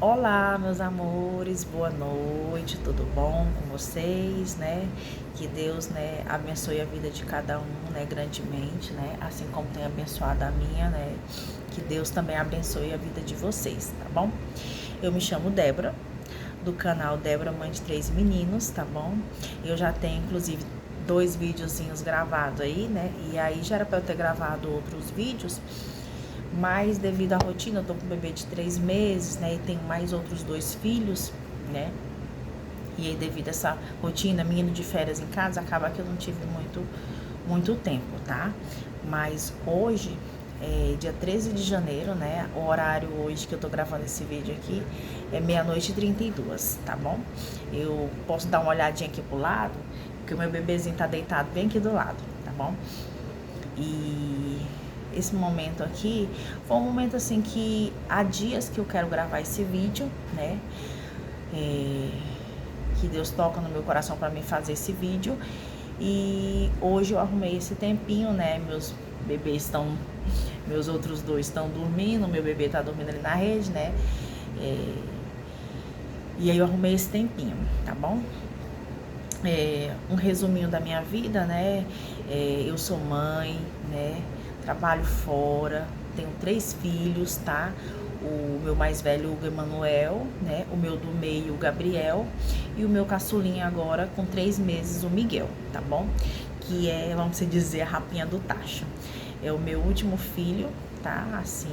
Olá, meus amores, boa noite, tudo bom com vocês, né? Que Deus, né, abençoe a vida de cada um, né, grandemente, né? Assim como tem abençoado a minha, né? Que Deus também abençoe a vida de vocês, tá bom? Eu me chamo Débora, do canal Débora Mãe de Três Meninos, tá bom? Eu já tenho, inclusive, 2 videozinhos gravados aí, né? E aí já era pra eu ter gravado outros vídeos, mas devido à rotina, eu tô com um bebê de 3 meses, né? E tenho mais outros 2 filhos, né? E aí, devido a essa rotina, menino de férias em casa, acaba que eu não tive muito tempo, tá? Mas hoje, dia 13 de janeiro, né? O horário hoje que eu tô gravando esse vídeo aqui é 00h32, tá bom? Eu posso dar uma olhadinha aqui pro lado, porque o meu bebezinho tá deitado bem aqui do lado, tá bom? E esse momento aqui foi um momento assim que há dias que eu quero gravar esse vídeo, né? Que Deus toca no meu coração para mim fazer esse vídeo. E hoje eu arrumei esse tempinho, né? Meus outros 2 estão dormindo, meu bebê tá dormindo ali na rede, né? E aí eu arrumei esse tempinho, tá bom? Um resuminho da minha vida, né? Eu sou mãe, né? Trabalho fora, tenho 3 filhos, tá? O meu mais velho, o Emanuel, né? O meu do meio, o Gabriel. E o meu caçulinha agora, com 3 meses, o Miguel, tá bom? Que é, vamos dizer, a rapinha do tacho. É o meu último filho, tá? Assim,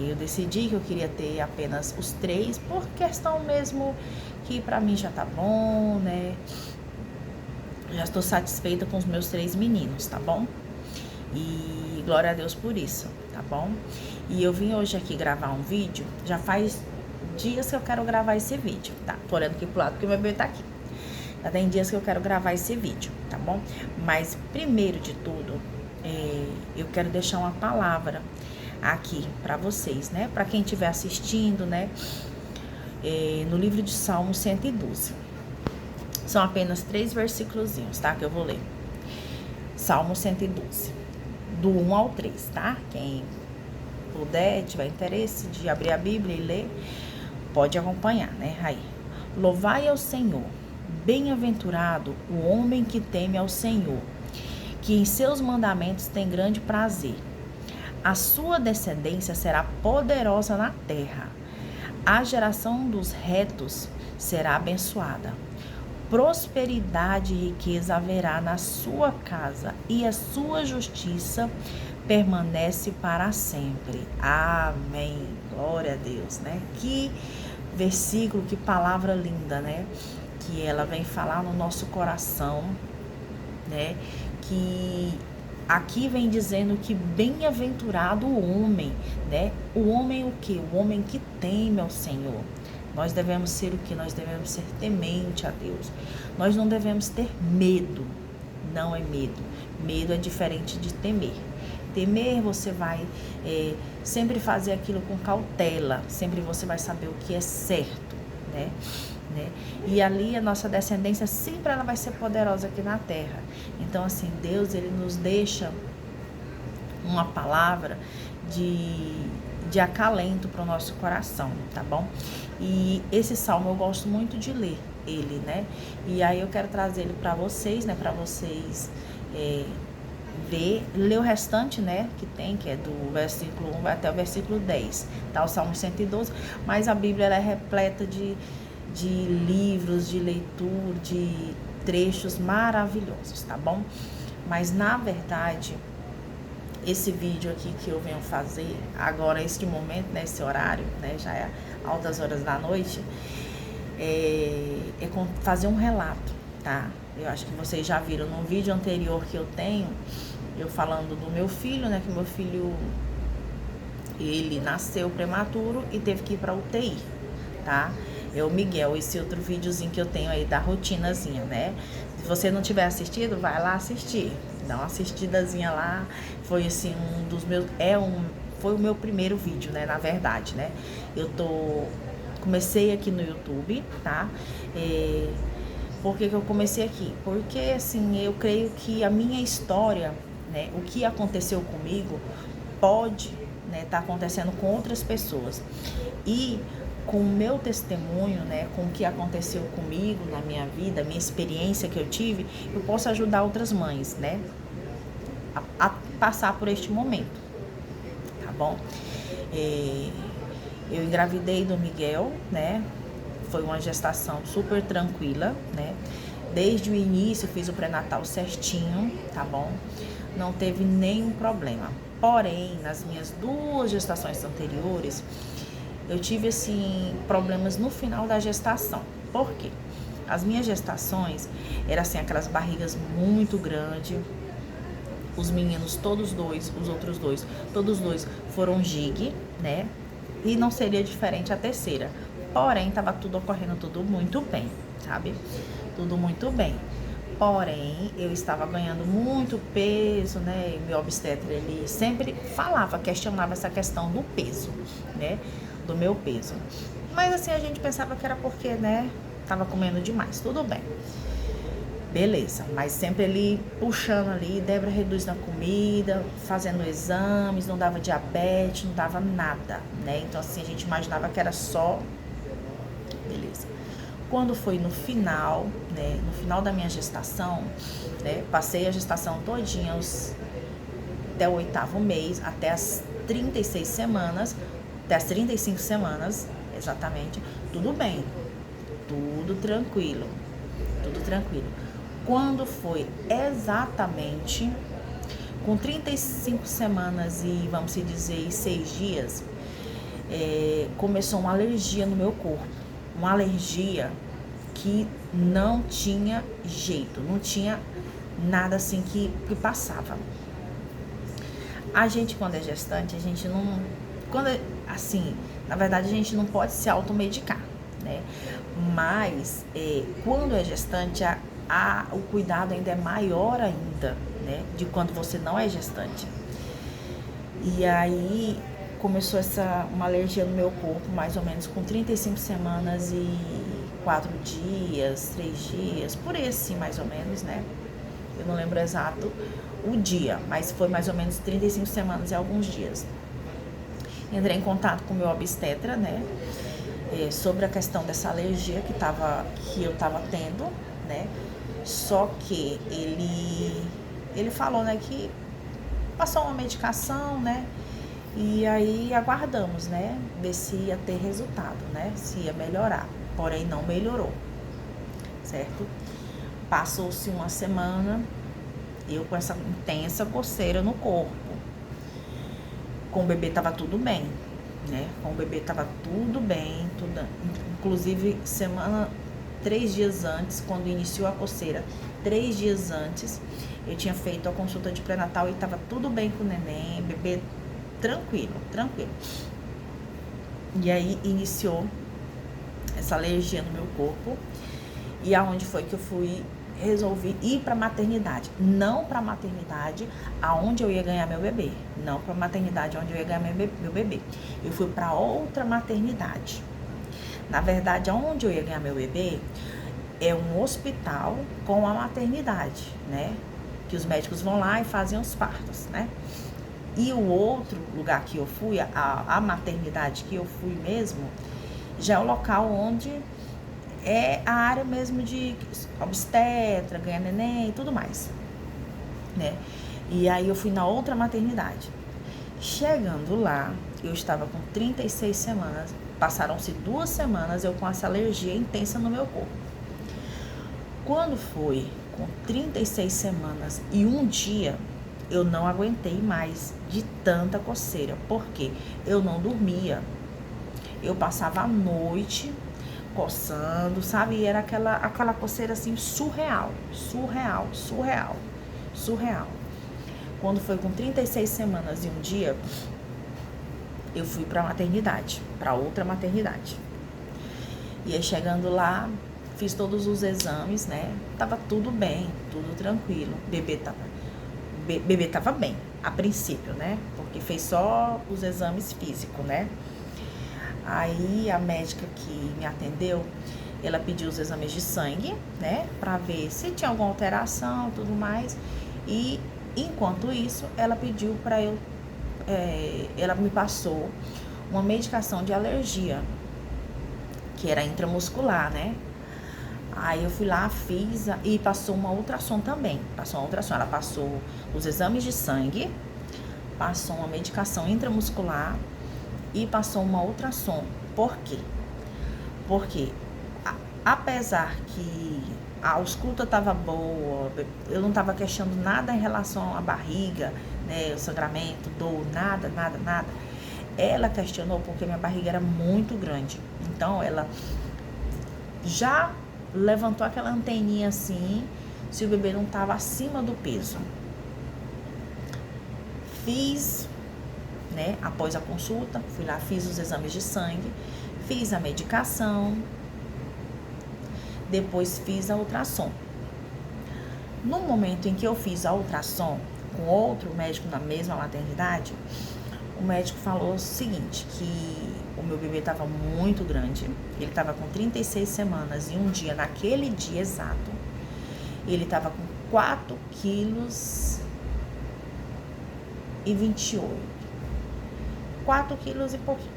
eu decidi que eu queria ter apenas os 3, por questão mesmo que pra mim já tá bom, né? Já estou satisfeita com os meus 3 meninos, tá bom? E glória a Deus por isso, tá bom? E eu vim hoje aqui gravar um vídeo, já faz dias que eu quero gravar esse vídeo, tá? Tô olhando aqui pro lado porque meu bebê tá aqui. Já tem dias que eu quero gravar esse vídeo, tá bom? Mas primeiro de tudo, eu quero deixar uma palavra aqui pra vocês, né? Pra quem estiver assistindo, né? No livro de Salmo 112. São apenas 3 versículozinhos, tá? Que eu vou ler. Salmo 112, do 1 ao 3, tá? Quem puder, tiver interesse de abrir a Bíblia e ler, pode acompanhar, né? Aí. Louvai ao Senhor, bem-aventurado o homem que teme ao Senhor, que em seus mandamentos tem grande prazer. A sua descendência será poderosa na terra. A geração dos retos será abençoada. Prosperidade e riqueza haverá na sua casa, e a sua justiça permanece para sempre. Amém. Glória a Deus, né? Que versículo, que palavra linda, né? Que ela vem falar no nosso coração, né? Que aqui vem dizendo que bem-aventurado o homem, né? O homem o quê? O homem que teme ao Senhor. Nós devemos ser o que? Nós devemos ser temente a Deus. Nós não devemos ter medo. Não é medo. Medo é diferente de temer. Temer, você vai sempre fazer aquilo com cautela. Sempre você vai saber o que é certo, né? E ali a nossa descendência sempre ela vai ser poderosa aqui na terra. Então, assim, Deus, ele nos deixa uma palavra de acalento para o nosso coração, tá bom? E esse salmo eu gosto muito de ler ele, né? E aí eu quero trazer ele para vocês, né? Para vocês ler o restante, né? Que é do versículo 1 até o versículo 10, tá? O Salmo 112, mas a Bíblia ela é repleta de livros, de leitura, de trechos maravilhosos, tá bom? Mas na verdade, esse vídeo aqui que eu venho fazer agora, este momento, nesse horário, né, já é altas horas da noite, é fazer um relato, tá? Eu acho que vocês já viram no vídeo anterior que eu tenho, eu falando do meu filho, né, que meu filho, ele nasceu prematuro e teve que ir pra UTI, tá? É o Miguel, esse outro videozinho que eu tenho aí da rotinazinha, né? Se você não tiver assistido, vai lá assistir. Dá uma assistidazinha lá. Foi assim, foi o meu primeiro vídeo, né? Na verdade, né? Comecei aqui no YouTube, tá? Por que eu comecei aqui? Porque, assim, eu creio que a minha história, né? O que aconteceu comigo pode, né, tá acontecendo com outras pessoas. E com o meu testemunho, né, com o que aconteceu comigo na minha vida, a minha experiência que eu tive, eu posso ajudar outras mães, né, a passar por este momento, tá bom? Eu engravidei do Miguel, né, foi uma gestação super tranquila, né, desde o início eu fiz o pré-natal certinho, tá bom? Não teve nenhum problema. Porém, nas minhas 2 gestações anteriores, eu tive, assim, problemas no final da gestação. Por quê? As minhas gestações eram, assim, aquelas barrigas muito grandes. Os meninos, todos dois, os outros dois, todos dois foram gig, né? E não seria diferente a terceira. Porém, estava tudo ocorrendo tudo muito bem, sabe? Tudo muito bem. Porém, eu estava ganhando muito peso, né? E meu obstetra, ele sempre questionava essa questão do peso, né? Do meu peso. Mas assim, a gente pensava que era porque, né? Tava comendo demais, tudo bem. Beleza, mas sempre ele puxando ali, Débora reduz na comida, fazendo exames, não dava diabetes, não dava nada, né? Então assim, a gente imaginava que era só... Beleza. Quando foi no final, né, no final da minha gestação, né, passei a gestação todinha até o 8º mês, até as 36 semanas, até as 35 semanas, exatamente, tudo bem, tudo tranquilo. Quando foi exatamente com 35 semanas e, vamos dizer, 6 dias, começou uma alergia no meu corpo. Uma alergia que não tinha jeito, não tinha nada assim que passava. A gente, quando é gestante, a gente não... assim, na verdade, a gente não pode se automedicar, né? Mas, quando é gestante, o cuidado ainda é maior ainda, né? De quando você não é gestante. E aí começou uma alergia no meu corpo, mais ou menos com 35 semanas e 4 dias, 3 dias, por aí assim, mais ou menos, né? Eu não lembro exato o dia, mas foi mais ou menos 35 semanas e alguns dias. Entrei em contato com o meu obstetra, né? Sobre a questão dessa alergia que eu tava tendo, né? Só que ele falou, né, que passou uma medicação, né? E aí aguardamos, né? Ver se ia ter resultado, né? Se ia melhorar. Porém, não melhorou, certo? Passou-se uma semana, eu com essa intensa coceira no corpo. Com o bebê tava tudo bem, né? Com o bebê tava tudo bem, inclusive 3 dias antes, quando iniciou a coceira, 3 dias antes, eu tinha feito a consulta de pré-natal e tava tudo bem com o neném, bebê tranquilo. E aí iniciou essa alergia no meu corpo. E aonde foi que eu resolvi ir para maternidade. Não para maternidade aonde eu ia ganhar meu bebê. Não para maternidade onde eu ia ganhar meu bebê. Eu fui para outra maternidade. Na verdade, aonde eu ia ganhar meu bebê é um hospital com a maternidade, né? Que os médicos vão lá e fazem os partos, né? E o outro lugar que eu fui, a maternidade que eu fui mesmo, já é o local onde é a área mesmo de obstetra, ganhar neném e tudo mais, né? E aí eu fui na outra maternidade. Chegando lá, eu estava com 36 semanas, passaram-se 2 semanas eu com essa alergia intensa no meu corpo. Quando foi com 36 semanas e 1 dia, eu não aguentei mais de tanta coceira, porque eu não dormia. Eu passava a noite coçando, sabe? E era aquela coceira assim surreal. Quando foi com 36 semanas e 1 dia, eu fui pra maternidade, pra outra maternidade. E aí chegando lá, fiz todos os exames, né? Tava tudo bem, tudo tranquilo. Bebê tava bem, a princípio, né? Porque fez só os exames físicos, né? Aí a médica que me atendeu, ela pediu os exames de sangue, né? Pra ver se tinha alguma alteração e tudo mais. E enquanto isso, ela pediu pra ela me passou uma medicação de alergia, que era intramuscular, né? Aí eu fui lá, fiz e passou uma ultrassom também. Passou uma ultrassom, ela passou os exames de sangue, passou uma medicação intramuscular e passou uma ultrassom. Por quê? Porque apesar que a ausculta estava boa, eu não estava questionando nada em relação à barriga, né, o sangramento, dor, nada. Ela questionou porque minha barriga era muito grande. Então ela já levantou aquela anteninha assim, se o bebê não estava acima do peso. Fiz, né, após a consulta, fui lá, fiz os exames de sangue, fiz a medicação, depois fiz a ultrassom. No momento em que eu fiz a ultrassom com outro médico na mesma maternidade, o médico falou o seguinte, que o meu bebê estava muito grande, ele estava com 36 semanas e um dia, naquele dia exato, ele estava com 4 quilos e 28. 4 quilos e pouquinho.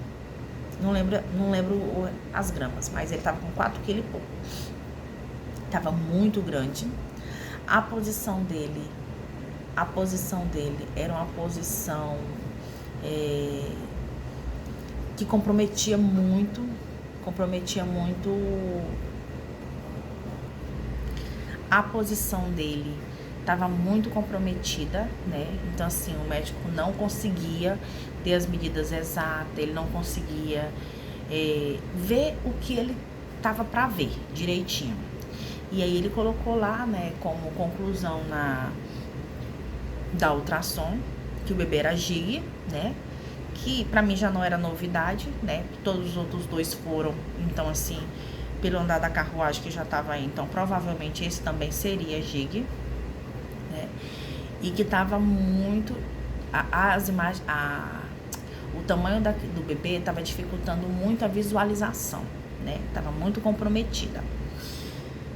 Não lembro as gramas, mas ele estava com 4 quilos e pouco. Estava muito grande. A posição dele era uma posição que comprometia muito a posição dele estava muito comprometida, né? Então assim, o médico não conseguia ter as medidas exatas, ele não conseguia ver o que ele tava para ver direitinho. E aí ele colocou lá, né, como conclusão da ultrassom, que o bebê era GIG, né? Que pra mim já não era novidade, né? Todos os outros dois foram, então assim, pelo andar da carruagem que já tava aí, então provavelmente esse também seria GIG, né? E que tava muito, as imagens, o tamanho do bebê tava dificultando muito a visualização, né? Tava muito comprometida.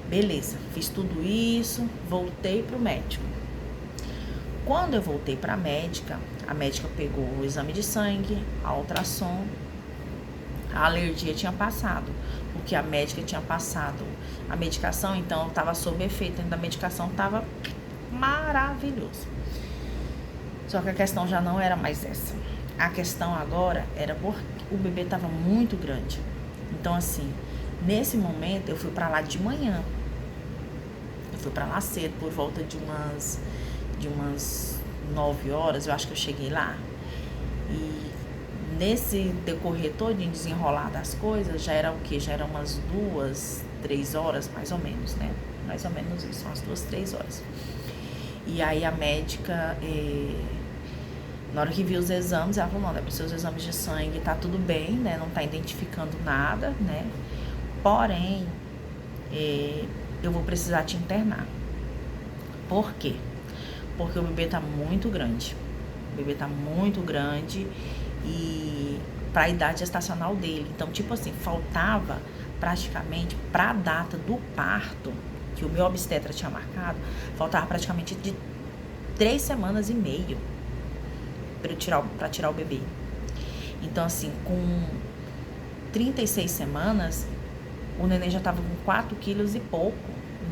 Beleza, fiz tudo isso, voltei pro médico. Quando eu voltei pra médica, a médica pegou o exame de sangue, a ultrassom, a alergia tinha passado, porque a médica tinha passado a medicação, então eu tava sob efeito da medicação, tava maravilhoso. Só que a questão já não era mais essa. A questão agora era porque o bebê tava muito grande. Então assim, nesse momento eu fui pra lá de manhã. Eu fui pra lá cedo, por volta de umas 9 horas, eu acho que eu cheguei lá. E nesse decorrer todo, em desenrolar das coisas, já era o quê? Já eram umas 2, 3 horas, mais ou menos, né? Mais ou menos isso, umas 2, 3 horas. E aí a médica, na hora que viu os exames, ela falou, não, para os seus exames de sangue tá tudo bem, né? Não tá identificando nada, né? Porém, eu vou precisar te internar. Por quê? Porque o bebê tá muito grande. O bebê tá muito grande e pra idade gestacional dele. Então, tipo assim, faltava praticamente pra data do parto, que o meu obstetra tinha marcado, faltava praticamente de 3 semanas e meia pra tirar o bebê. Então, assim, com 36 semanas, o neném já tava com 4 quilos e pouco.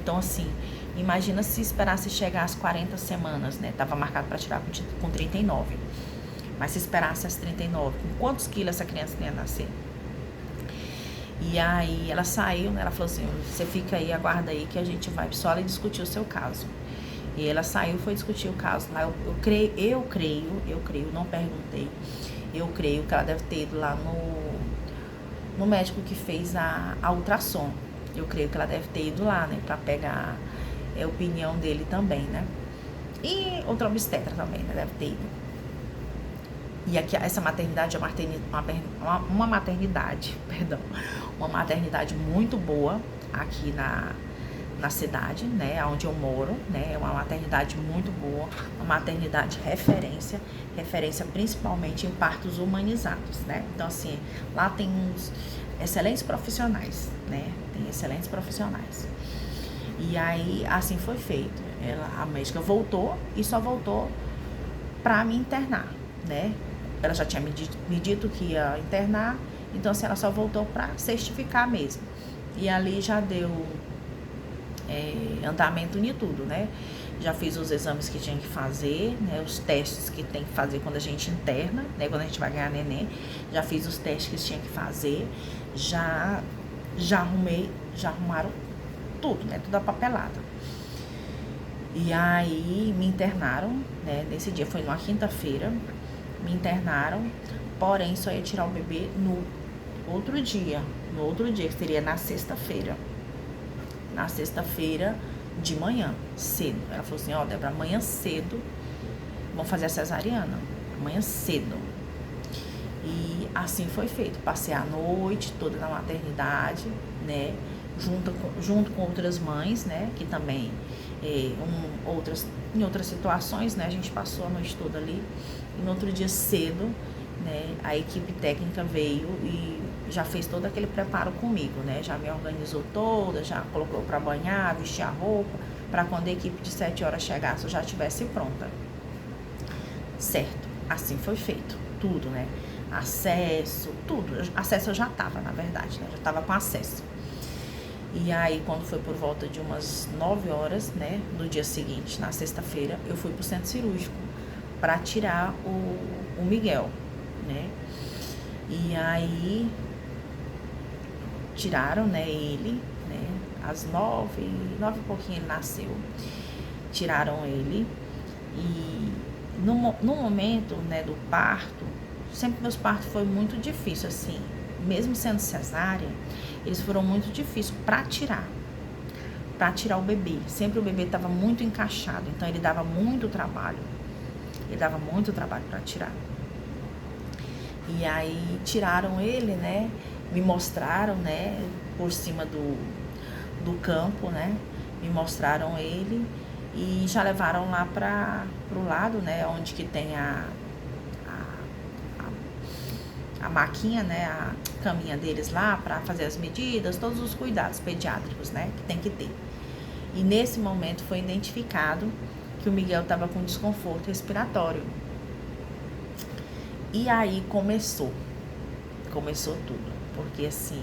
Então, assim, imagina se esperasse chegar às 40 semanas, né? Tava marcado para tirar com 39. Mas se esperasse às 39, com quantos quilos essa criança ia nascer? E aí ela saiu, né? Ela falou assim, você fica aí, aguarda aí que a gente vai só ali discutir o seu caso. E ela saiu e foi discutir o caso lá. Eu creio, não perguntei. Eu creio que ela deve ter ido lá no médico que fez a ultrassom. Eu creio que ela deve ter ido lá, né? Pra pegar a opinião dele também, né? E outra obstetra também, né? Deve ter ido. E aqui, essa maternidade é uma maternidade muito boa aqui na cidade, né, onde eu moro, né, é uma maternidade muito boa, uma maternidade referência principalmente em partos humanizados, né, então assim, lá tem uns excelentes profissionais, né, e aí, assim foi feito, a médica voltou e só voltou pra me internar, né, ela já tinha me dito que ia internar Então, assim, ela só voltou para certificar mesmo. E ali já deu andamento em tudo, né? Já fiz os exames que tinha que fazer, né? Os testes que tem que fazer quando a gente interna, né? Quando a gente vai ganhar neném. Já fiz os testes que tinha que fazer. Já arrumaram tudo, né? Tudo a papelada. E aí me internaram, né? Nesse dia foi numa quinta-feira. Me internaram, porém só ia tirar o bebê no outro dia, que seria na sexta-feira. Na sexta-feira de manhã, cedo. Ela falou assim, ó, Débora, amanhã cedo vão fazer a cesariana. Amanhã cedo. E assim foi feito. Passei a noite toda na maternidade, né? Junto com outras mães, né? Que também, em outras situações, né? A gente passou a noite toda ali. E no outro dia cedo, né? A equipe técnica veio e já fez todo aquele preparo comigo, né? Já me organizou toda, já colocou para banhar, vestir a roupa, para quando a equipe de 7 horas chegasse eu já estivesse pronta. Certo, assim foi feito, tudo, né? Acesso, tudo. Acesso eu já tava, na verdade, né? Já tava com acesso. E aí, quando foi por volta de umas 9 horas, né? No dia seguinte, na sexta-feira, eu fui pro centro cirúrgico para tirar o Miguel, né? E aí tiraram, né, ele, né, às 9 e pouquinho ele nasceu. Tiraram ele e no momento, né, do parto, sempre meus partos foi muito difícil, assim, mesmo sendo cesárea, eles foram muito difíceis para tirar o bebê. Sempre o bebê estava muito encaixado, então ele dava muito trabalho. Para tirar. E aí tiraram ele, né? Me mostraram, né? Por cima do campo, né? Me mostraram ele e já levaram lá pro lado, né? Onde que tem a maquinha, né? A caminha deles lá para fazer as medidas, todos os cuidados pediátricos, né? Que tem que ter. E nesse momento foi identificado que o Miguel estava com desconforto respiratório. E aí começou tudo, porque assim,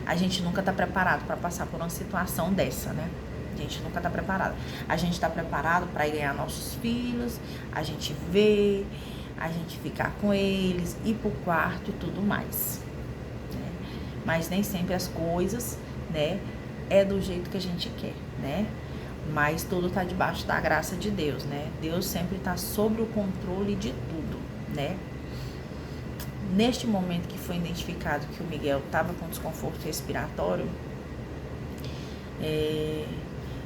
a gente nunca tá preparado para passar por uma situação dessa, né? A gente nunca tá preparado. A gente tá preparado para ir ganhar nossos filhos, a gente vê, a gente ficar com eles, ir pro quarto e tudo mais, né? Mas nem sempre as coisas, né, é do jeito que a gente quer, né? Mas tudo tá debaixo da graça de Deus, né? Deus sempre tá sob o controle de tudo, né? Neste momento que foi identificado que o Miguel estava com desconforto respiratório,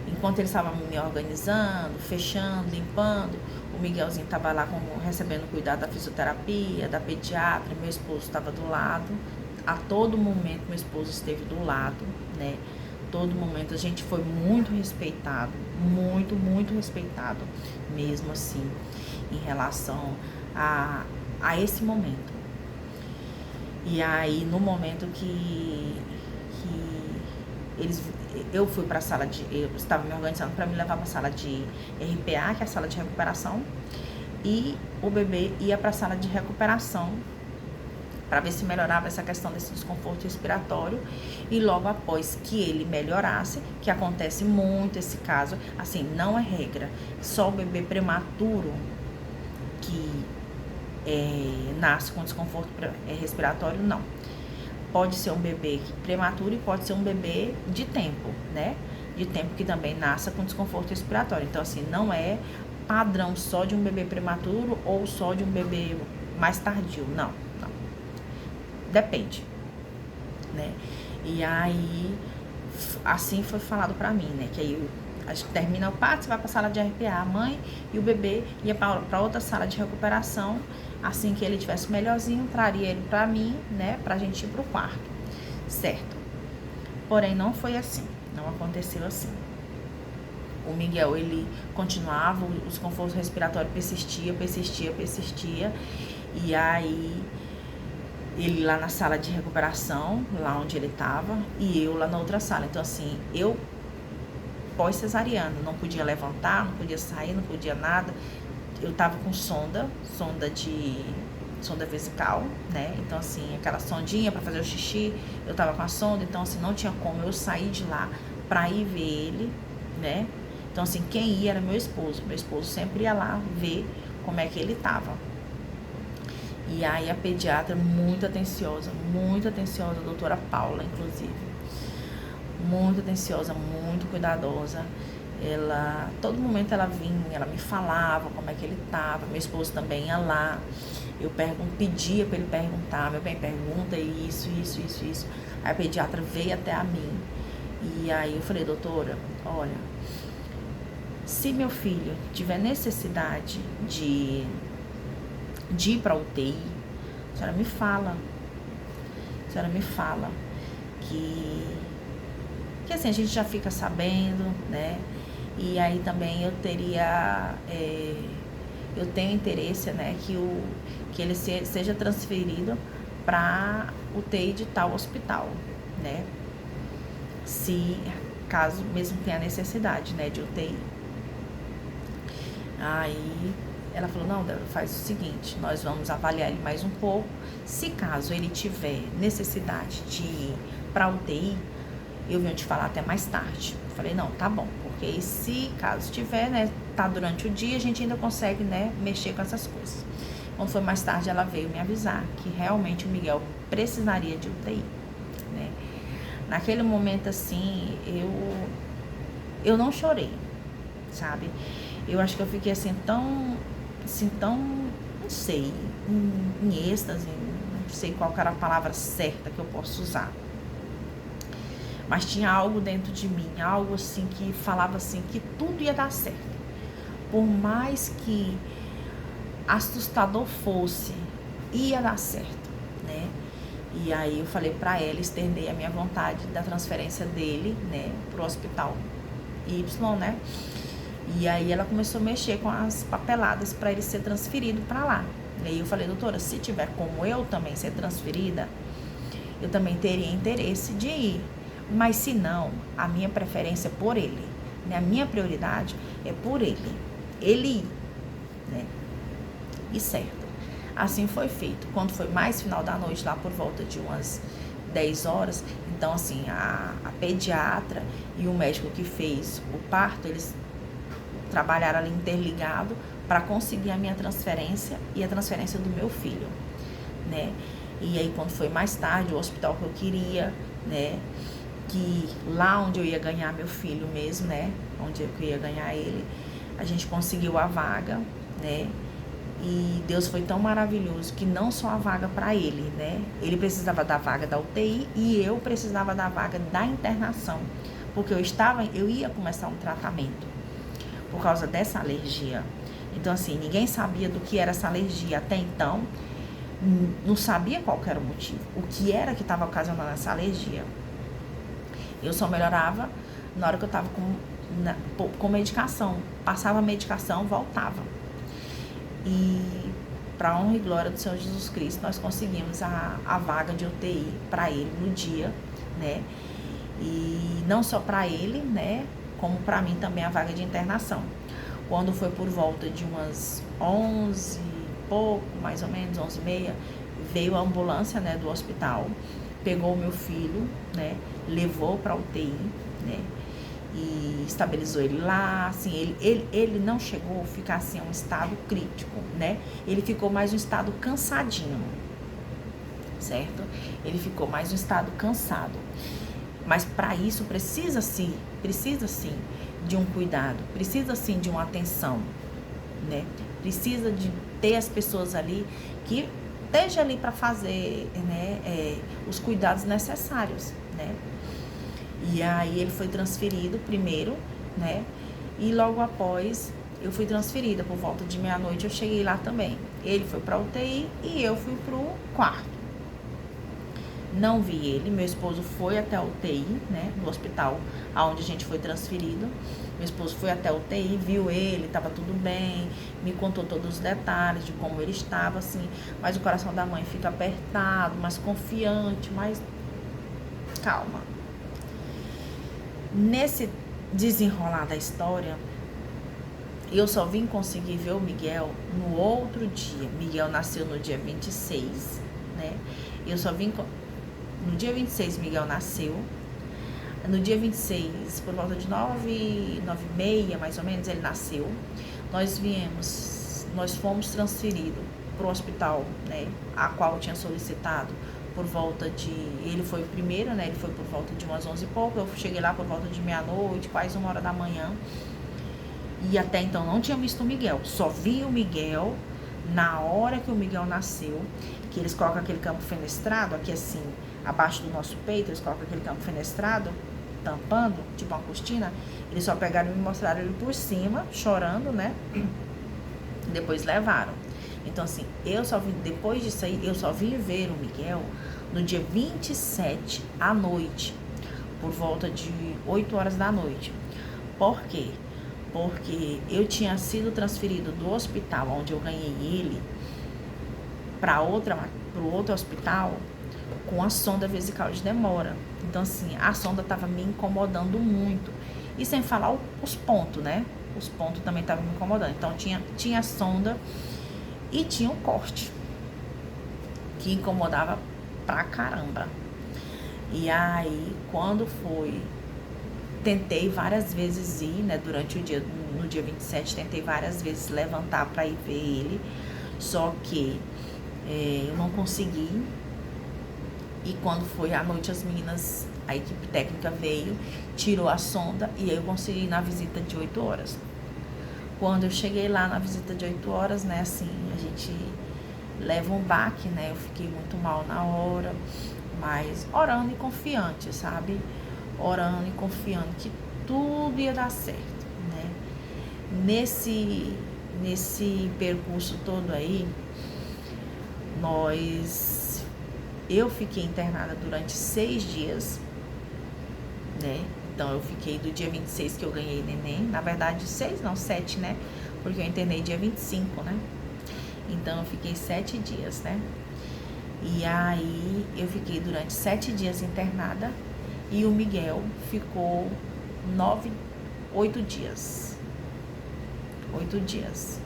enquanto ele estava me organizando, fechando, limpando, o Miguelzinho estava lá recebendo cuidado da fisioterapia, da pediatra, meu esposo estava do lado. A todo momento meu esposo esteve do lado, né? Todo momento a gente foi muito respeitado, muito, muito respeitado, mesmo assim, em relação a esse momento. E aí, no momento que eu fui para a sala eu estava me organizando para me levar para a sala de RPA, que é a sala de recuperação, e o bebê ia para a sala de recuperação para ver se melhorava essa questão desse desconforto respiratório, e logo após que ele melhorasse, que acontece muito esse caso, assim, não é regra, só o bebê prematuro que nasce com desconforto respiratório, não. Pode ser um bebê prematuro e pode ser um bebê de tempo, né? De tempo que também nasce com desconforto respiratório. Então, assim, não é padrão só de um bebê prematuro ou só de um bebê mais tardio, não. Depende, né? E aí, assim foi falado pra mim, né? Que aí a gente termina o parto, você vai pra sala de RPA, a mãe e o bebê ia pra outra sala de recuperação. Assim que ele tivesse melhorzinho, traria ele pra mim, né? Pra gente ir pro quarto, certo? Porém, não foi assim, não aconteceu assim. O Miguel, ele continuava, o desconforto respiratório persistia. E aí, ele lá na sala de recuperação, lá onde ele tava, e eu lá na outra sala. Então, assim, eu pós-cesariana, não podia levantar, não podia sair, não podia nada. Eu tava com sonda sonda vesical, né? Então, assim, aquela sondinha para fazer o xixi, eu tava com a sonda, então, assim, não tinha como eu sair de lá pra ir ver ele, né? Então, assim, quem ia era meu esposo. Meu esposo sempre ia lá ver como é que ele tava. E aí a pediatra muito atenciosa, a doutora Paula, inclusive. Muito atenciosa, muito cuidadosa. Ela, todo momento ela vinha, ela me falava como é que ele tava. Meu esposo também ia lá. Eu pedia para ele perguntar, meu bem, pergunta isso. Aí a pediatra veio até a mim. E aí eu falei, doutora, olha, se meu filho tiver necessidade de ir para UTI, a senhora me fala. A senhora me fala que assim, a gente já fica sabendo, né? E aí também eu tenho interesse, né, que ele seja transferido para UTI de tal hospital, né? Se caso mesmo tenha necessidade, né, de UTI. Aí ela falou, não, Débora, faz o seguinte, nós vamos avaliar ele mais um pouco. Se caso ele tiver necessidade de ir para UTI, eu venho te falar até mais tarde. Eu falei, não, tá bom, porque se caso tiver, né, tá durante o dia, a gente ainda consegue, né, mexer com essas coisas. Quando foi mais tarde, ela veio me avisar que realmente o Miguel precisaria de UTI, né. Naquele momento, assim, eu não chorei, sabe? Eu acho que eu fiquei assim, tão, não sei, em êxtase, não sei qual era a palavra certa que eu posso usar. Mas tinha algo dentro de mim, algo assim que falava assim, que tudo ia dar certo. Por mais que assustador fosse, ia dar certo, né? E aí eu falei pra ela, estender a minha vontade da transferência dele, né, pro hospital Y, né? E aí ela começou a mexer com as papeladas para ele ser transferido para lá. E aí eu falei, doutora, se tiver como eu também ser transferida, eu também teria interesse de ir. Mas se não, a minha preferência é por ele, né? A minha prioridade é por ele ir, né? E certo, assim foi feito. Quando foi mais final da noite, lá por volta de umas 10 horas, então assim, a pediatra e o médico que fez o parto, eles trabalharam ali interligado para conseguir a minha transferência e a transferência do meu filho, né? E aí quando foi mais tarde, o hospital que eu queria, né, que lá onde eu ia ganhar meu filho mesmo, né, onde eu ia ganhar ele, a gente conseguiu a vaga, né, e Deus foi tão maravilhoso que não só a vaga para ele, né, ele precisava da vaga da UTI e eu precisava da vaga da internação, porque eu ia começar um tratamento por causa dessa alergia. Então assim, ninguém sabia do que era essa alergia até então, não sabia qual era o motivo, o que era que estava ocasionando essa alergia. Eu só melhorava na hora que eu estava com medicação. Passava a medicação, voltava. E para honra e glória do Senhor Jesus Cristo, nós conseguimos a vaga de UTI para ele no dia, né? E não só para ele, né? Como para mim também a vaga de internação. Quando foi por volta de umas 11 e pouco, mais ou menos, 11h30, veio a ambulância, né, do hospital, pegou o meu filho, né, levou para UTI, né, e estabilizou ele lá, assim, ele não chegou a ficar assim, em um estado crítico, né, ele ficou mais um estado cansadinho, certo? Ele ficou mais um estado cansado, mas para isso precisa sim de um cuidado, precisa sim de uma atenção, né, precisa de ter as pessoas ali que esteja ali para fazer, né, os cuidados necessários, né. E aí ele foi transferido primeiro, né, e logo após eu fui transferida, por volta de meia-noite eu cheguei lá também. Ele foi para UTI e eu fui pro quarto. Não vi ele, meu esposo foi até a UTI, né, no hospital aonde a gente foi transferido. Meu esposo foi até a UTI, viu ele, estava tudo bem, me contou todos os detalhes de como ele estava, assim, mas o coração da mãe fica apertado, mais confiante, mais calma. Nesse desenrolar da história, eu só vim conseguir ver o Miguel no outro dia. Miguel nasceu no dia 26, né? Eu só vim... No dia 26, Miguel nasceu. No dia 26, por volta de 9h30, mais ou menos, ele nasceu. Nós fomos transferidos para o hospital, né, a qual eu tinha solicitado por volta de... Ele foi o primeiro, né, ele foi por volta de umas 11 e pouco, eu cheguei lá por volta de meia-noite, quase 1h da manhã. E até então não tinha visto o Miguel, só vi o Miguel na hora que o Miguel nasceu, que eles colocam aquele campo fenestrado, aqui assim, abaixo do nosso peito, eles colocam aquele campo fenestrado, tampando, tipo uma cortina. Eles só pegaram e me mostraram ele por cima, chorando, né? Depois levaram. Então, assim, depois disso aí, eu só vim ver o Miguel no dia 27 à noite, por volta de 8h da noite. Por quê? Porque eu tinha sido transferido do hospital onde eu ganhei ele para o outro hospital com a sonda vesical de demora. Então, assim, a sonda estava me incomodando muito. E sem falar os pontos, né? Os pontos também estavam me incomodando. Então, tinha a sonda e tinha o corte, que incomodava pra caramba. E aí, quando foi... Tentei várias vezes ir, né? Durante o dia, no dia 27, tentei várias vezes levantar para ir ver ele. Só que eu não consegui. E quando foi à noite, as meninas, a equipe técnica veio, tirou a sonda e aí eu consegui ir na visita de 8 horas. Quando eu cheguei lá na visita de 8 horas, né, assim, a gente leva um baque, né, eu fiquei muito mal na hora, mas orando e confiante, sabe? Orando e confiando que tudo ia dar certo, né? Nesse percurso todo aí, eu fiquei internada durante 6 dias, né? Então, eu fiquei do dia 26 que eu ganhei neném. Na verdade, 7, né? Porque eu internei dia 25, né? Então, eu fiquei 7 dias, né? E aí, eu fiquei durante 7 dias internada. E o Miguel ficou 8 dias. 8 dias.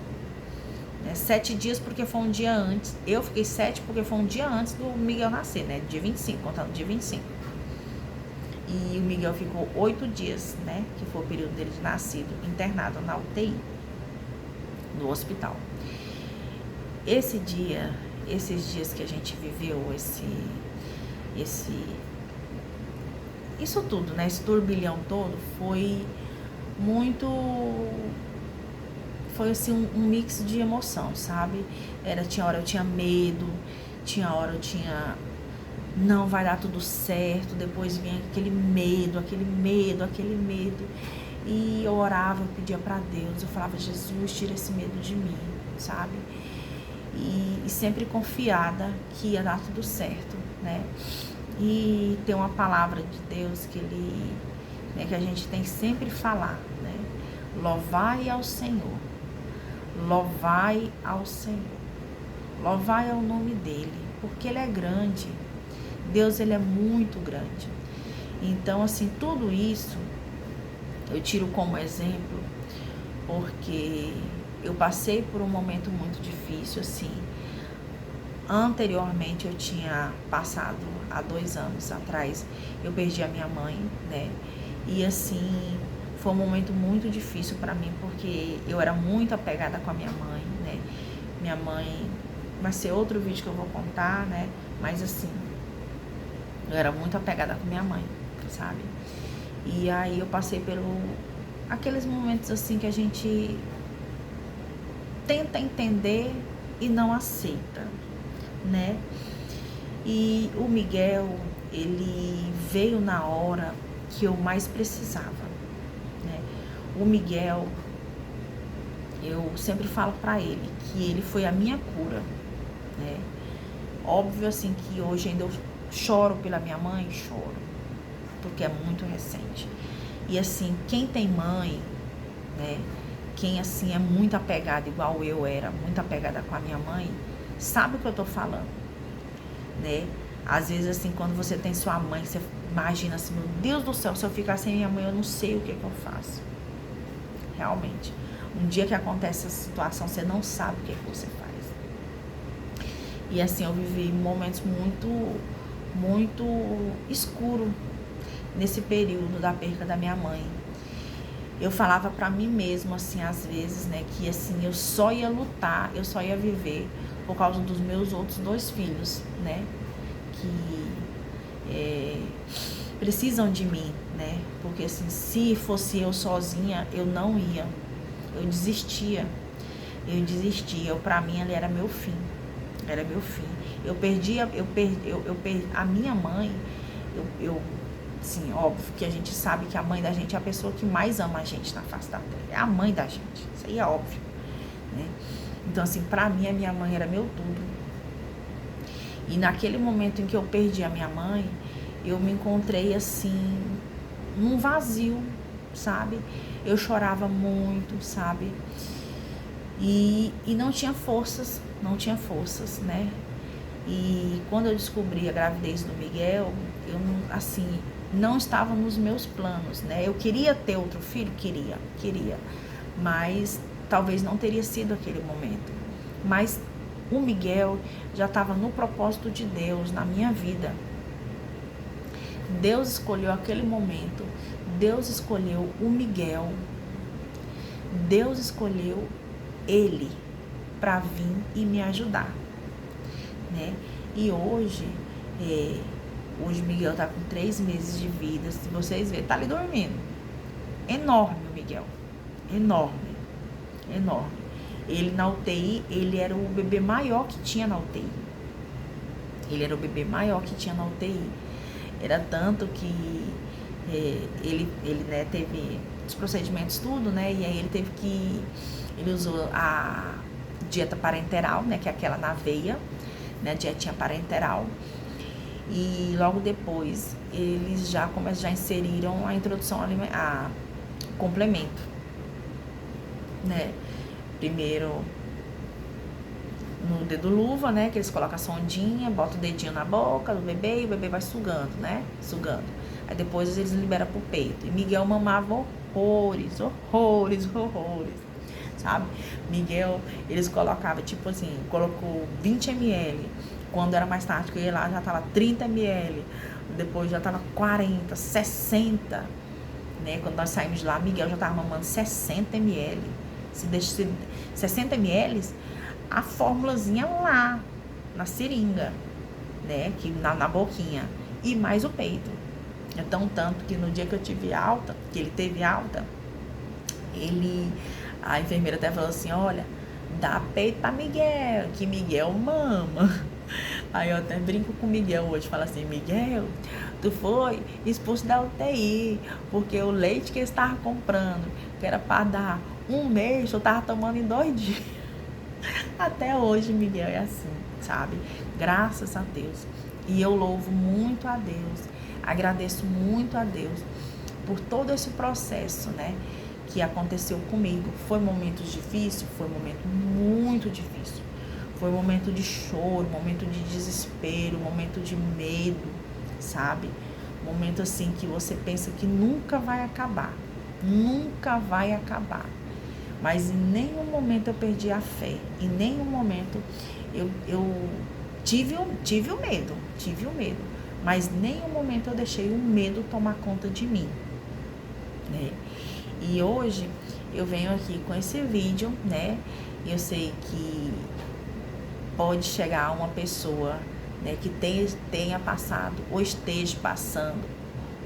7 dias porque foi um dia antes. Eu fiquei 7 porque foi um dia antes do Miguel nascer, né? Dia 25, contando dia 25. E o Miguel ficou 8 dias, né? Que foi o período dele de nascido, internado na UTI do hospital. Esses dias que a gente viveu, isso tudo, né? Esse turbilhão todo foi assim um mix de emoção, sabe? Tinha hora eu tinha medo, tinha hora eu tinha não vai dar tudo certo, depois vinha aquele medo. E eu orava, eu pedia pra Deus, eu falava, Jesus, tira esse medo de mim, sabe? E sempre confiada que ia dar tudo certo, né? E tem uma palavra de Deus que que a gente tem que sempre falar, né? Louvai ao Senhor. Louvai ao Senhor. Louvai ao nome dele, porque ele é grande. Deus, ele é muito grande. Então, assim, tudo isso eu tiro como exemplo, porque eu passei por um momento muito difícil, assim. Anteriormente, eu tinha passado, há 2 anos atrás, eu perdi a minha mãe, né? E, assim, foi um momento muito difícil para mim, porque eu era muito apegada com a minha mãe, né? Minha mãe, vai ser outro vídeo que eu vou contar, né? Mas, assim, eu era muito apegada com minha mãe, sabe? E aí eu passei aqueles momentos assim que a gente tenta entender e não aceita, né? E o Miguel, ele veio na hora que eu mais precisava, né? O Miguel, eu sempre falo pra ele que ele foi a minha cura, né? Óbvio, assim, que hoje ainda eu choro pela minha mãe, choro, porque é muito recente. E assim, quem tem mãe, né, quem assim é muito apegada, igual eu era, muito apegada com a minha mãe, sabe o que eu tô falando, né? Às vezes, assim, quando você tem sua mãe, você imagina assim, meu Deus do céu, se eu ficar sem minha mãe, eu não sei o que eu faço. Realmente. Um dia que acontece essa situação, você não sabe o que é que você faz. E assim, eu vivi momentos muito escuros nesse período da perca da minha mãe. Eu falava pra mim mesma, assim, às vezes, né, que assim, eu só ia lutar, eu só ia viver por causa dos meus outros 2 filhos, né, que precisam de mim, né, porque assim, se fosse eu sozinha, eu não ia, eu desistia, pra mim ele era meu fim, eu perdi a minha mãe, sim, óbvio que a gente sabe que a mãe da gente é a pessoa que mais ama a gente na face da terra. É a mãe da gente. Isso aí é óbvio, né? Então, assim, pra mim, a minha mãe era meu tudo. E naquele momento em que eu perdi a minha mãe, eu me encontrei, assim, num vazio, sabe? Eu chorava muito, sabe? E não tinha forças, né? E quando eu descobri a gravidez do Miguel, eu não, assim, não estava nos meus planos, né? Eu queria ter outro filho, queria, mas talvez não teria sido aquele momento. Mas o Miguel já estava no propósito de Deus na minha vida. Deus escolheu aquele momento, Deus escolheu o Miguel, Deus escolheu ele para vir e me ajudar, né? E hoje o Miguel tá com 3 meses de vida. Se vocês verem, tá ali dormindo. Enorme o Miguel. Enorme. Ele na UTI, ele era o bebê maior que tinha na UTI. Era tanto que ele né, teve os procedimentos tudo, né? E aí ele usou a dieta parenteral, né? Que é aquela na veia, né? Dietinha parenteral. E logo depois eles já inseriram a introdução a complemento, né? Primeiro no dedo luva, né? Que eles colocam a sondinha, botam o dedinho na boca do bebê e o bebê vai sugando, né? Aí depois eles liberam pro peito. E Miguel mamava horrores, sabe? Miguel, eles colocavam, tipo assim, colocou 20 ml. Quando era mais tarde que eu ia lá, já tava 30 ml. Depois já tava 40, 60, né? Quando nós saímos de lá, Miguel já tava mamando 60 ml. Se deixa 60 ml, a fórmulazinha lá, na seringa, né? Que na boquinha. E mais o peito. Então, tanto que no dia que eu tive alta, que ele teve alta, a enfermeira até falou assim, olha, dá peito pra Miguel, que Miguel mama. Aí eu até brinco com o Miguel hoje, falo assim, Miguel, tu foi expulso da UTI, porque o leite que eles estavam comprando, que era para dar um mês, eu tava tomando em 2 dias. Até hoje, Miguel é assim, sabe? Graças a Deus. E eu louvo muito a Deus, agradeço muito a Deus por todo esse processo, né? Que aconteceu comigo. Foi momentos difíceis, foi momento muito difícil. Foi momento de choro, momento de desespero, momento de medo, sabe? Momento assim que você pensa que nunca vai acabar. Mas em nenhum momento eu perdi a fé. Em nenhum momento eu tive o medo. Mas em nenhum momento eu deixei o medo tomar conta de mim, né? E hoje eu venho aqui com esse vídeo, né? E eu sei que pode chegar a uma pessoa, né, que tenha passado, ou esteja passando,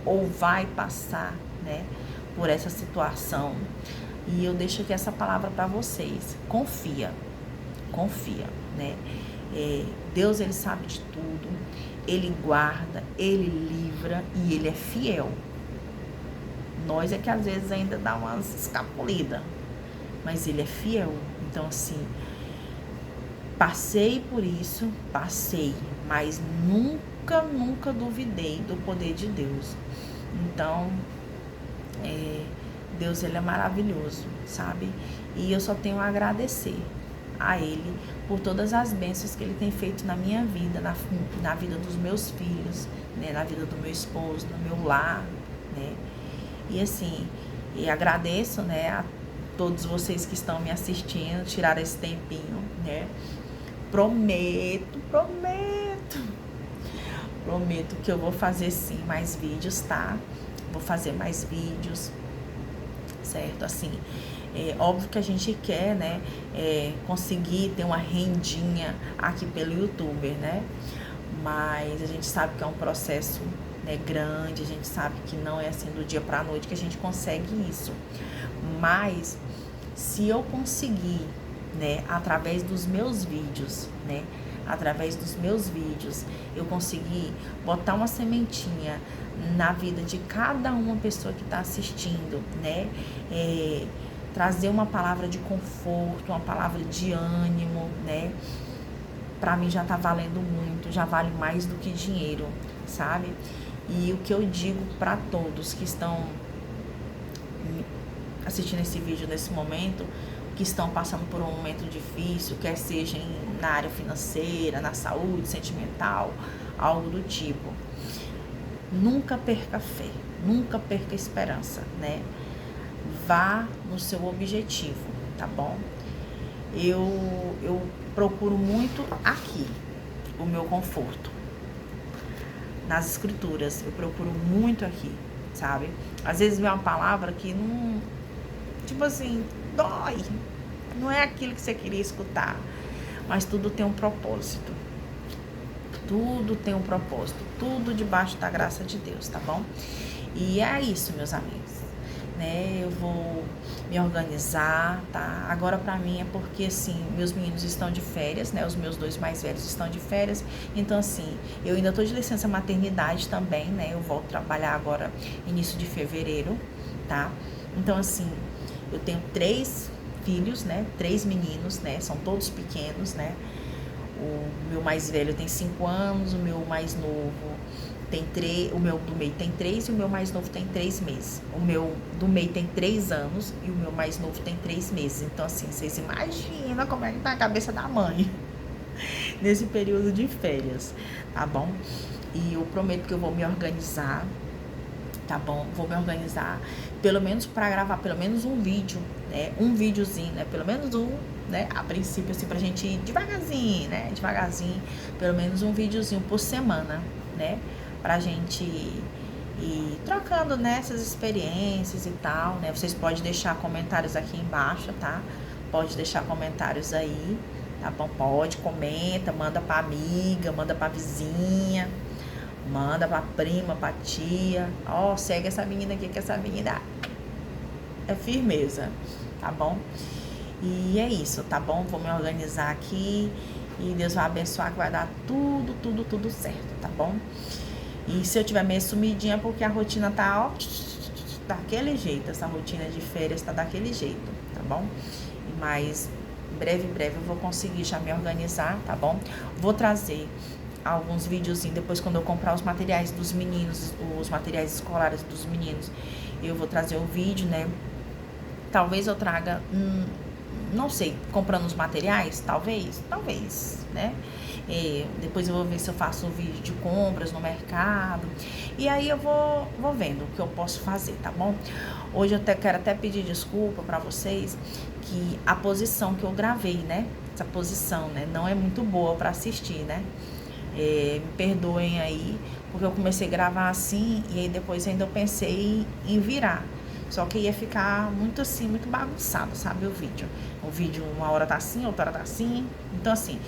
ou vai passar, né, por essa situação. E eu deixo aqui essa palavra para vocês. Confia, né? Deus, ele sabe de tudo, ele guarda, ele livra e ele é fiel. Nós é que às vezes ainda dá umas escapulidas, mas ele é fiel. Então, assim, passei por isso, mas nunca duvidei do poder de Deus. Então, Deus, ele é maravilhoso, sabe? E eu só tenho a agradecer a ele por todas as bênçãos que ele tem feito na minha vida, na vida dos meus filhos, né? Na vida do meu esposo, no meu lar, né? E assim, e agradeço, né, todos vocês que estão me assistindo, tirar esse tempinho, né? Prometo que eu vou fazer sim mais vídeos, tá? Vou fazer mais vídeos, certo? Assim, é óbvio que a gente quer, né, conseguir ter uma rendinha aqui pelo YouTuber, né? Mas a gente sabe que é um processo, né, grande, a gente sabe que não é assim do dia pra noite que a gente consegue isso. Mas se eu conseguir, né, através dos meus vídeos, né, eu conseguir botar uma sementinha na vida de cada uma pessoa que está assistindo, né, trazer uma palavra de conforto, uma palavra de ânimo, né, pra mim já tá valendo muito, já vale mais do que dinheiro, sabe? E o que eu digo para todos que estão assistindo esse vídeo nesse momento, que estão passando por um momento difícil, quer seja na área financeira, na saúde, sentimental, algo do tipo, nunca perca fé, nunca perca esperança, né? Vá no seu objetivo, tá bom? Eu procuro muito aqui o meu conforto. Nas escrituras, eu procuro muito aqui, sabe? Às vezes vem uma palavra que não, tipo assim, dói. Não é aquilo que você queria escutar. Mas tudo tem um propósito. Tudo tem um propósito. Tudo debaixo da graça de Deus, tá bom? E é isso, meus amigos, né? Eu vou me organizar, tá? Agora pra mim é porque, assim, meus meninos estão de férias, né? Os meus 2 mais velhos estão de férias. Então, assim, eu ainda tô de licença maternidade também, né? Eu volto trabalhar agora início de fevereiro, tá? Então, assim, eu tenho 3 filhos, né? 3 meninos, né? São todos pequenos, né? O meu mais velho tem 5 anos, o meu mais novo tem 3, o meu do meio tem 3 e o meu mais novo tem 3 meses. O meu do meio tem 3 anos e o meu mais novo tem 3 meses. Então, assim, vocês imaginam como é que tá a cabeça da mãe nesse período de férias, tá bom? E eu prometo que eu vou me organizar, tá bom? Vou me organizar, pelo menos para gravar pelo menos um vídeo, né? Um videozinho, né? Pelo menos um, né? A princípio, assim, pra gente ir devagarzinho, né? Devagarzinho, pelo menos um videozinho por semana, né? Pra gente ir trocando, né, essas experiências e tal, né? Vocês podem deixar comentários aqui embaixo, tá? Pode deixar comentários aí, tá bom? Pode, comenta, manda pra amiga, manda pra vizinha, manda pra prima, pra tia. Ó, segue essa menina aqui, que essa menina é firmeza, tá bom? E é isso, tá bom? Vou me organizar aqui e Deus vai abençoar que vai dar tudo certo, tá bom? E se eu tiver meio sumidinha, porque a rotina tá, ó, daquele jeito. Essa rotina de férias tá daquele jeito, tá bom? Mas em breve eu vou conseguir já me organizar, tá bom? Vou trazer alguns videozinhos depois, quando eu comprar os materiais dos meninos, os materiais escolares dos meninos, eu vou trazer o vídeo, né? Talvez eu traga, não sei, comprando os materiais, talvez, né? Depois eu vou ver se eu faço um vídeo de compras no mercado. E aí eu vou vendo o que eu posso fazer, tá bom? Hoje eu quero até pedir desculpa pra vocês que a posição que eu gravei, né? Essa posição, né? Não é muito boa pra assistir, né? Me perdoem aí, porque eu comecei a gravar assim e aí depois ainda eu pensei em virar. Só que ia ficar muito assim, muito bagunçado, sabe, o vídeo. O vídeo, uma hora tá assim, outra hora tá assim. Então, assim,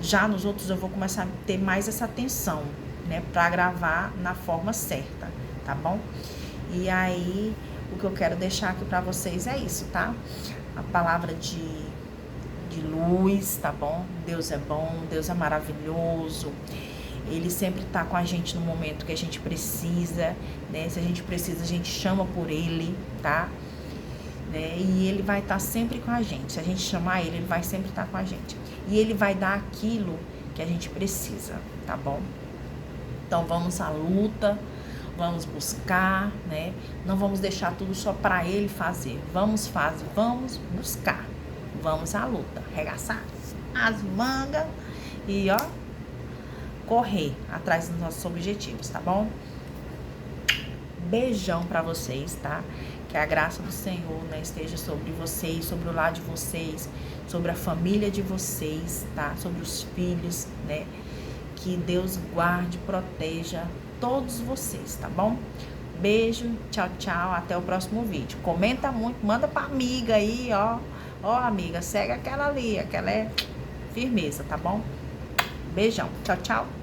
já nos outros eu vou começar a ter mais essa atenção, né, pra gravar na forma certa, tá bom? E aí, o que eu quero deixar aqui pra vocês é isso, tá? A palavra de luz, tá bom? Deus é bom, Deus é maravilhoso. Ele sempre tá com a gente no momento que a gente precisa, né? Se a gente precisa, a gente chama por ele, tá? Né? E ele vai estar sempre com a gente. Se a gente chamar ele, ele vai sempre estar com a gente. E ele vai dar aquilo que a gente precisa, tá bom? Então vamos à luta, vamos buscar, né? Não vamos deixar tudo só para ele fazer. Vamos buscar. Vamos à luta, arregaçar as mangas e, ó, correr atrás dos nossos objetivos, tá bom? Beijão pra vocês, tá? Que a graça do Senhor, né, esteja sobre vocês, sobre o lar de vocês, sobre a família de vocês, tá? Sobre os filhos, né? Que Deus guarde, proteja todos vocês, tá bom? Beijo, tchau, tchau, até o próximo vídeo. Comenta muito, manda pra amiga aí, ó. Ó, amiga, segue aquela ali, aquela é firmeza, tá bom? Beijão, tchau, tchau.